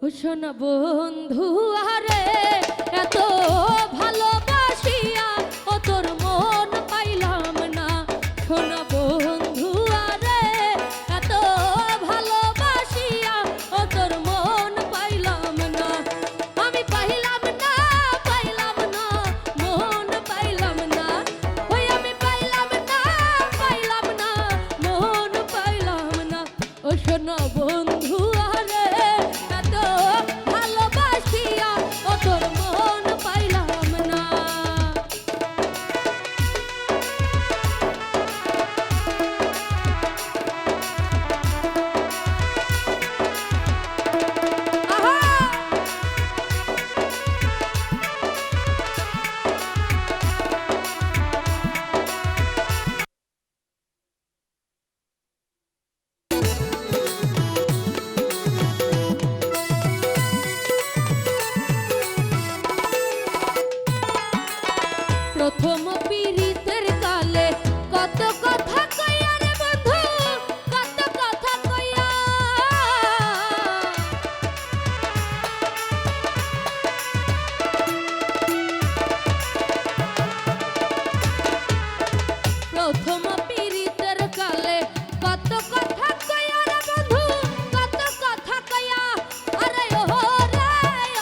শোনা বন্ধু আরে এত ভালোবাসিয়া ও তোর মন পাইলাম না। শোনা বন্ধু আরে এত ভালোবাসিয়া ও তোর মন পাইলাম না। আমি পাইলাম না পাইলাম না মন পাইলাম না। ওই আমি পাইলাম না পাইলাম না মন পাইলাম না। ও শোনা বন্ধু আরে এত ভালোবাসিয়া ও তোর মন পাইলাম না। প্রথম পীড়িতের কালে কত কথা কইয়া রে বন্ধু, কত কথা কইয়া। প্রথম পীড়িতের কালে কত কথা কইয়া রে বন্ধু, কত কথা কইয়া। আরে ও রে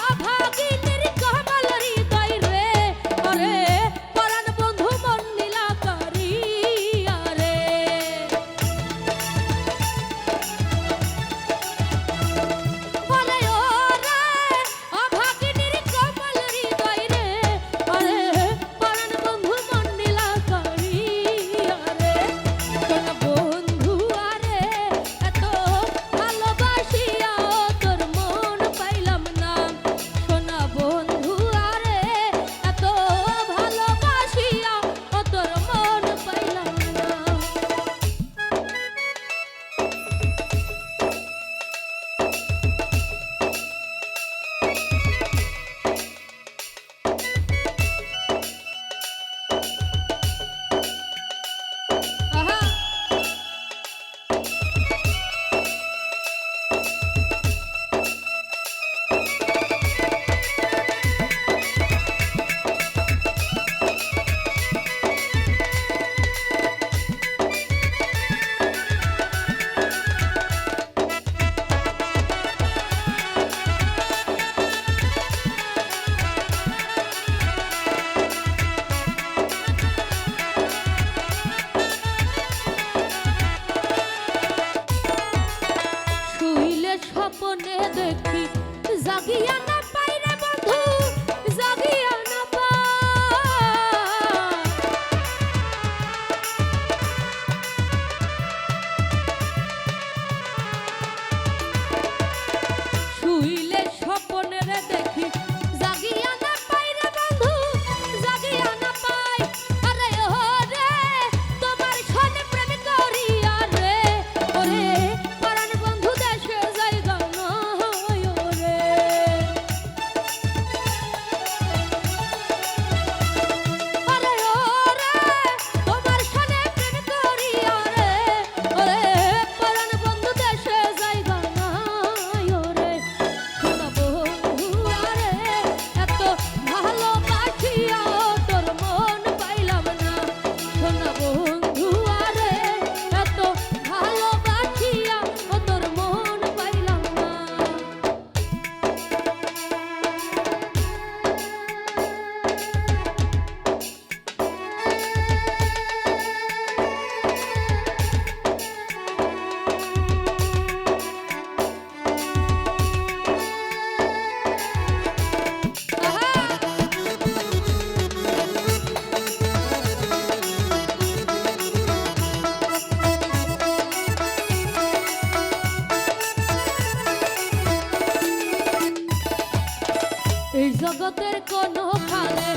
অভাগিনীর কমল হৃদয় রে, আরে পরাণ বন্ধু মন নীলা করিয়া রে। আরে ও রে অভাগিনীর কমল হৃদয় রে, আরে পরাণ বন্ধু মন নীলা করিয়া রে। শোনা বন্ধু আরে এত ভালোবাসিয়া তোর মন পাইলাম না। শোনা বন্ধু আরে এত ভালোবাসিয়া তোর মন পাইলাম না। আহা শুইলে স্বপ্নে দেখি জাগিয়া না পাই রে বন্ধু, জাগিয়া না পাই। শুইলে স্বপ্নে রে দেখি জাগিয়া না পাই রে বন্ধু, জাগিয়া না পাই। আরে ও রে তোমার সনে প্রেম করিয়া রে, ওরে পরাণ বন্ধু দেশে যাইগা না হয় রে। আরে ও রে তোমার সনে প্রেম করিয়া রে, ওরে পরাণ বন্ধু দেশে যাইগা না হয় রে। শোনা বন্ধু আরে এত ভালোবাসিয়া তোর মন পাইলাম না। শোনা বন্ধু আরে এত ভালোবাসিয়া তোর মন পাইলাম না। এই জগতের কোনো খালে